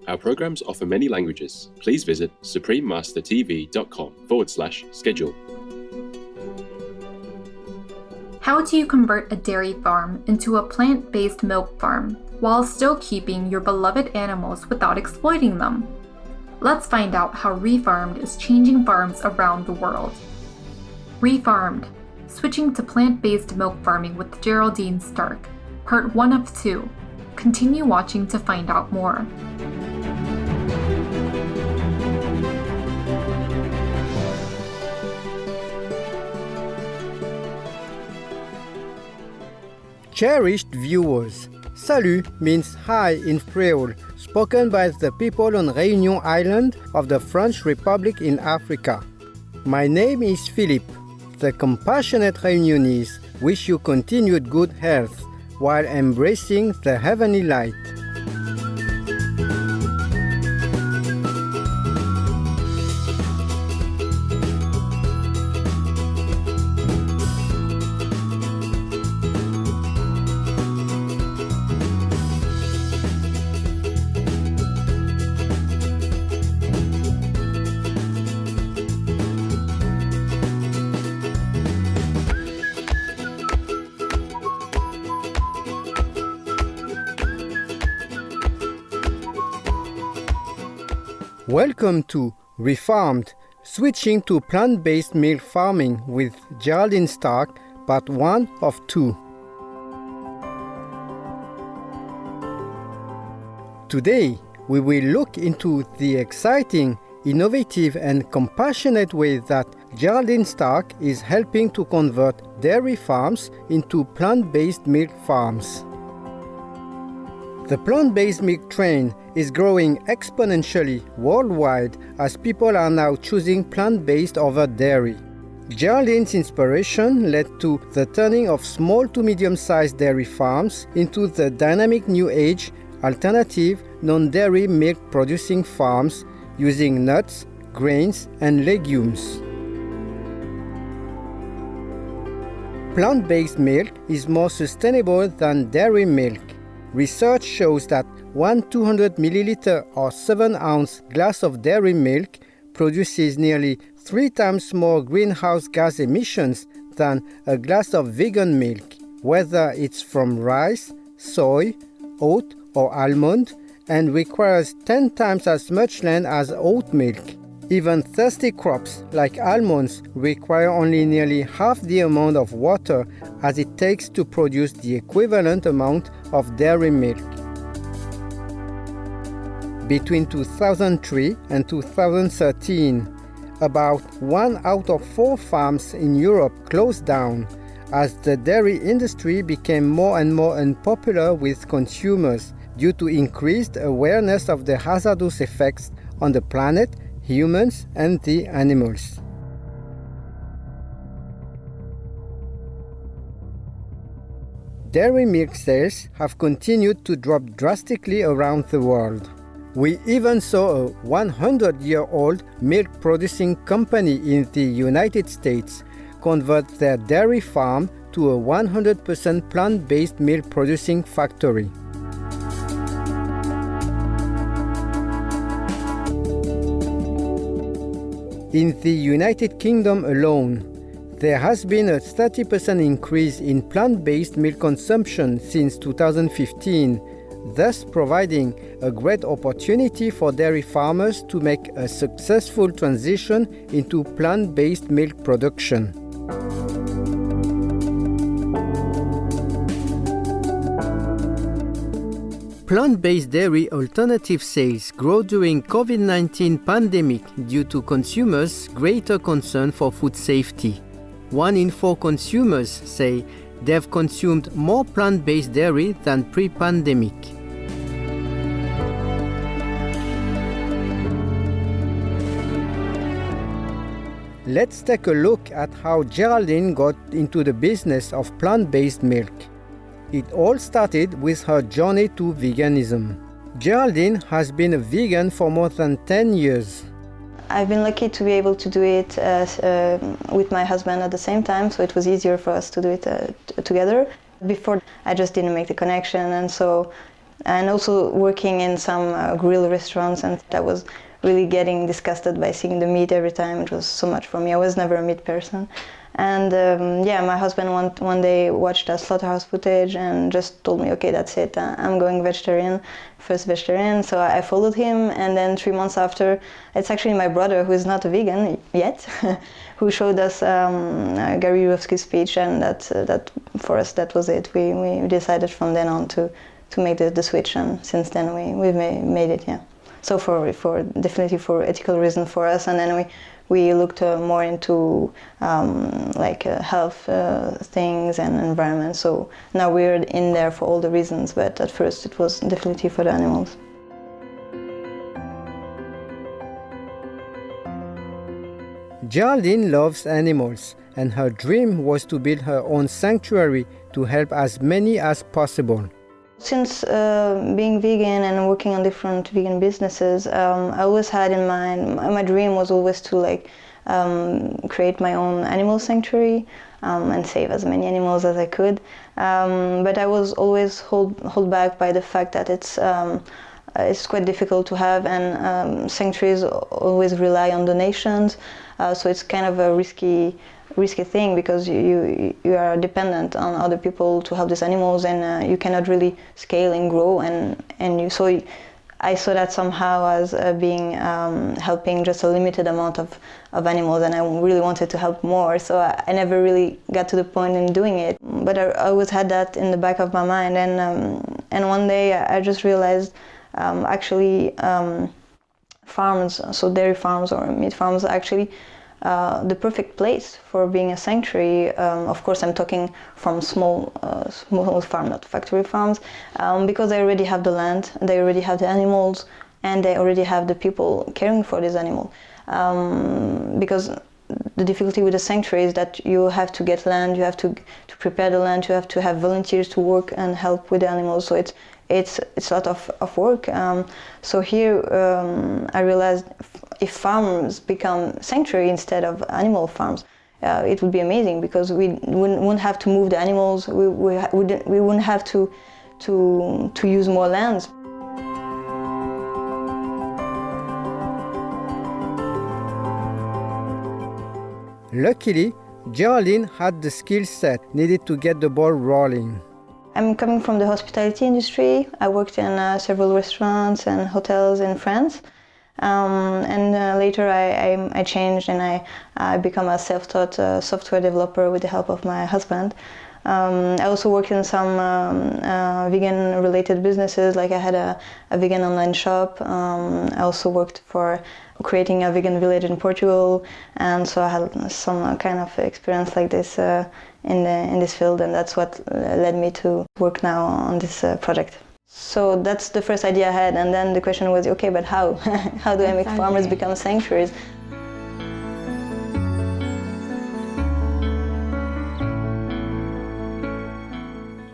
Our programs offer many languages. Please visit suprememastertv.com/schedule. How do you convert a dairy farm into a plant-based milk farm while still keeping your beloved animals without exploiting them? Let's find out how Refarmd is changing farms around the world. Refarmd, switching to plant-based milk farming with Geraldine Starke, part 1 of 2. Continue watching to find out more. Cherished viewers, salut means hi in Creole, spoken by the people on Réunion Island of the French Republic in Africa. My name is Philippe. The compassionate Réunionnese wish you continued good health while embracing the heavenly light. Welcome to Refarmd, switching to plant-based milk farming with Geraldine Starke, part 1 of 2. Today, we will look into the exciting, innovative and compassionate way that Geraldine Starke is helping to convert dairy farms into plant-based milk farms. The plant-based milk trend is growing exponentially worldwide as people are now choosing plant-based over dairy. Geraldine's inspiration led to the turning of small to medium-sized dairy farms into the dynamic new age, alternative, non-dairy milk-producing farms using nuts, grains, and legumes. Plant-based milk is more sustainable than dairy milk. Research shows that one 200 milliliter or 7-ounce glass of dairy milk produces nearly 3 times more greenhouse gas emissions than a glass of vegan milk, whether it's from rice, soy, oat, or almond, and requires 10 times as much land as oat milk. Even thirsty crops like almonds require only nearly half the amount of water as it takes to produce the equivalent amount of dairy milk. Between 2003 and 2013, about 1 out of 4 farms in Europe closed down as the dairy industry became more and more unpopular with consumers due to increased awareness of the hazardous effects on the planet, humans, and the animals. Dairy milk sales have continued to drop drastically around the world. We even saw a 100-year-old milk-producing company in the United States convert their dairy farm to a 100% plant-based milk-producing factory. In the United Kingdom alone, there has been a 30% increase in plant-based milk consumption since 2015, thus providing a great opportunity for dairy farmers to make a successful transition into plant-based milk production. Plant-based dairy alternative sales grow during COVID-19 pandemic due to consumers' greater concern for food safety. 1 in 4 consumers say they've consumed more plant-based dairy than pre-pandemic. Let's take a look at how Geraldine got into the business of plant-based milk. It all started with her journey to veganism. Geraldine has been a vegan for more than 10 years. I've been lucky to be able to do it with my husband at the same time, so it was easier for us to do it together. Before, I just didn't make the connection, and so and also working in some grill restaurants, and that was really getting disgusted by seeing the meat every time. It was so much for me. I was never a meat person. And my husband one day watched a slaughterhouse footage and just told me, okay, that's it, I'm going vegetarian, first vegetarian. So I followed him, and then 3 months after, it's actually my brother, who is not a vegan yet, who showed us Gary Yourofsky's speech, and that for us, that was it. We decided from then on to make the switch, and since then we've made it, yeah. So for definitely for ethical reasons for us, and then we looked more into health things and environment. So now we're in there for all the reasons, but at first it was definitely for the animals. Geraldine loves animals, and her dream was to build her own sanctuary to help as many as possible. Since being vegan and working on different vegan businesses, I always had in mind, my dream was always to create my own animal sanctuary and save as many animals as I could. But I was always hold back by the fact that it's quite difficult to have, and sanctuaries always rely on donations, so it's kind of a risky thing, because you are dependent on other people to help these animals, and you cannot really scale and grow, so I saw that somehow as being helping just a limited amount of animals, and I really wanted to help more, so I never really got to the point in doing it. But I always had that in the back of my mind, and one day I just realized farms, so dairy farms or meat farms, are actually the perfect place for being a sanctuary. Of course, I'm talking from small farm, not factory farms, because they already have the land, they already have the animals, and they already have the people caring for these animals. Because the difficulty with a sanctuary is that you have to get land, you have to prepare the land, you have to have volunteers to work and help with the animals. So it's a lot of work. So here I realized if farms become sanctuary instead of animal farms, it would be amazing, because we wouldn't have to move the animals. We wouldn't have to use more lands. Luckily, Geraldine had the skill set needed to get the ball rolling. I'm coming from the hospitality industry. I worked in several restaurants and hotels in France. Later I changed, and I become a self-taught software developer with the help of my husband. I also worked in some vegan-related businesses, like I had a vegan online shop. I also worked for creating a vegan village in Portugal, and so I had some kind of experience like this in this field, and that's what led me to work now on this project. So that's the first idea I had, and then the question was, okay, but how? How do I make farmers become sanctuaries?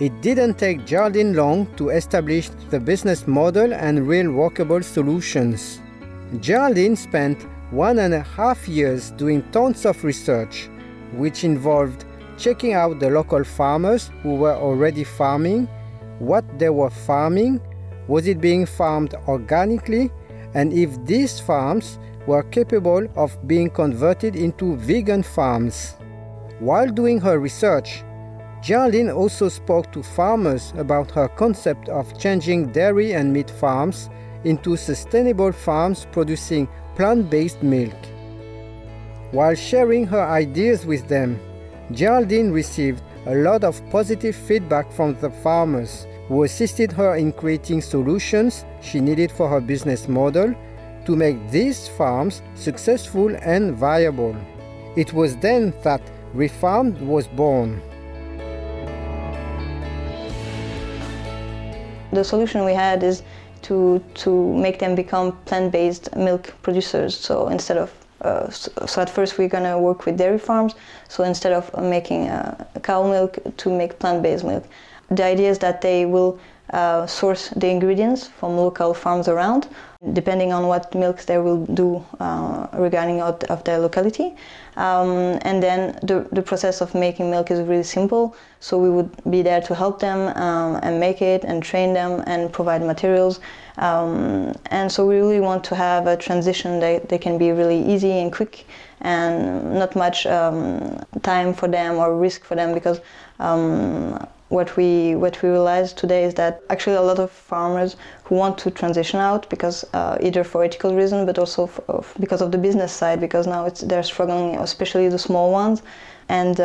It didn't take Geraldine long to establish the business model and real workable solutions. Geraldine spent 1.5 years doing tons of research, which involved checking out the local farmers who were already farming, what they were farming, was it being farmed organically, and if these farms were capable of being converted into vegan farms. While doing her research, Geraldine also spoke to farmers about her concept of changing dairy and meat farms into sustainable farms producing plant-based milk. While sharing her ideas with them, Geraldine received a lot of positive feedback from the farmers, who assisted her in creating solutions she needed for her business model to make these farms successful and viable. It was then that Refarmd was born. The solution we had is to make them become plant-based milk producers. So instead of so at first we're going to work with dairy farms. So instead of making cow milk, to make plant-based milk. The idea is that they will source the ingredients from local farms around, depending on what milks they will do regarding of their locality. And then the process of making milk is really simple, so we would be there to help them and make it and train them and provide materials. And so we really want to have a transition that they can be really easy and quick and not much time for them or risk for them, because what we realize today is that actually a lot of farmers who want to transition out because either for ethical reasons, but also because of the business side, because now they're struggling, especially the small ones, and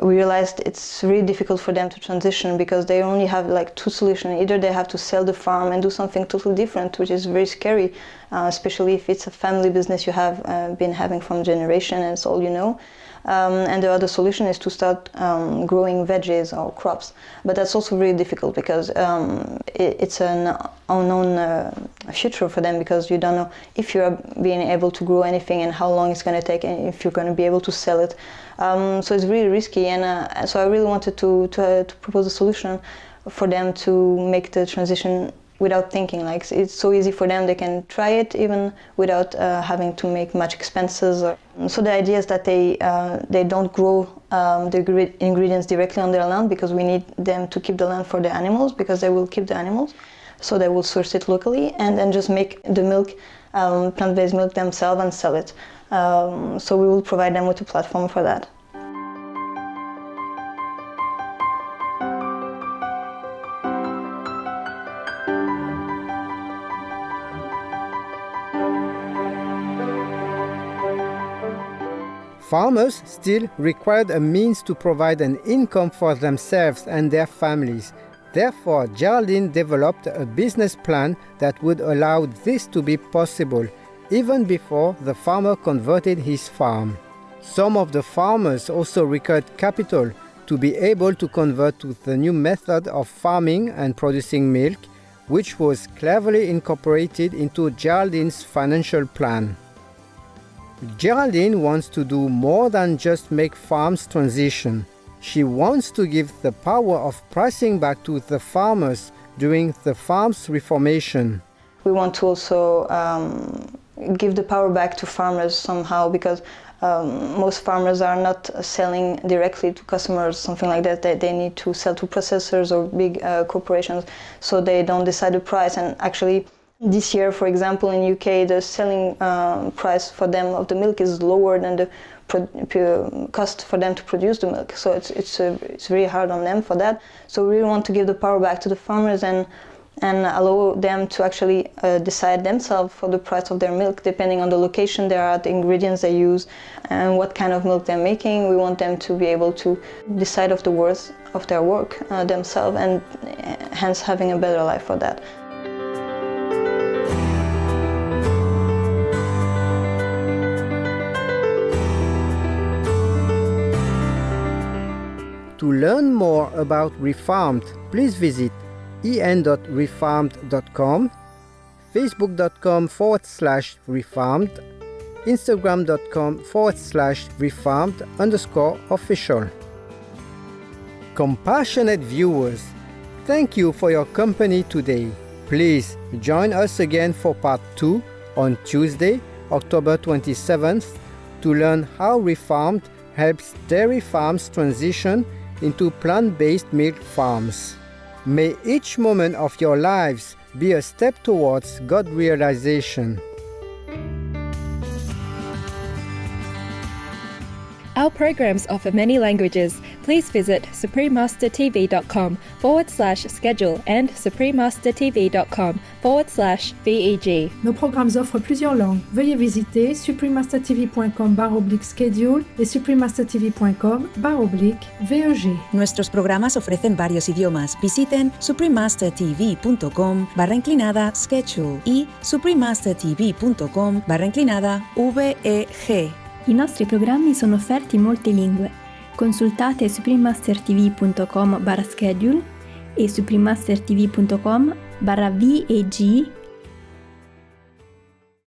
we realized it's really difficult for them to transition because they only have like two solutions. Either they have to sell the farm and do something totally different, which is very scary, especially if it's a family business you have been having from generation and it's all you know. And the other solution is to start growing veggies or crops, but that's also really difficult because it's an unknown future for them, because you don't know if you're being able to grow anything and how long it's going to take and if you're going to be able to sell it. So it's really risky, and so I really wanted to propose a solution for them to make the transition without thinking. Like, it's so easy for them, they can try it even without having to make much expenses. So the idea is that they don't grow the ingredients directly on their land, because we need them to keep the land for the animals, because they will keep the animals. So they will source it locally and then just make the milk, plant-based milk themselves, and sell it. So we will provide them with a platform for that. Farmers still required a means to provide an income for themselves and their families. Therefore, Geraldine developed a business plan that would allow this to be possible, even before the farmer converted his farm. Some of the farmers also required capital to be able to convert to the new method of farming and producing milk, which was cleverly incorporated into Geraldine's financial plan. Geraldine wants to do more than just make farms transition. She wants to give the power of pricing back to the farmers during the farm's reformation. We want to also give the power back to farmers somehow, because most farmers are not selling directly to customers, something like that. They need to sell to processors or big corporations, so they don't decide the price. And actually, this year, for example, in UK, the selling price for them of the milk is lower than the cost for them to produce the milk. So it's very hard on them for that. So we really want to give the power back to the farmers and allow them to actually decide themselves for the price of their milk, depending on the location they are at, the ingredients they use, and what kind of milk they're making. We want them to be able to decide of the worth of their work themselves, and hence having a better life for that. To learn more about Refarmd, please visit en.refarmd.com, facebook.com/Refarmd, instagram.com/Refarmd_official. Compassionate viewers, thank you for your company today. Please join us again for part 2 on Tuesday, October 27th, to learn how Refarmd helps dairy farms transition into plant-based milk farms. May each moment of your lives be a step towards God realization. Our programs offer many languages. Please visit suprememastertv.com/schedule and suprememastertv.com/VEG. Nos programmes offrent plusieurs langues. Veuillez visiter suprememastertv.com/schedule et suprememastertv.com/VEG. Nuestros programas ofrecen varios idiomas. Visiten suprememastertv.com/schedule y suprememastertv.com/VEG. I nostri programmi sono offerti in molte lingue. Consultate suprememastertv.com/schedule e suprememastertv.com/VEG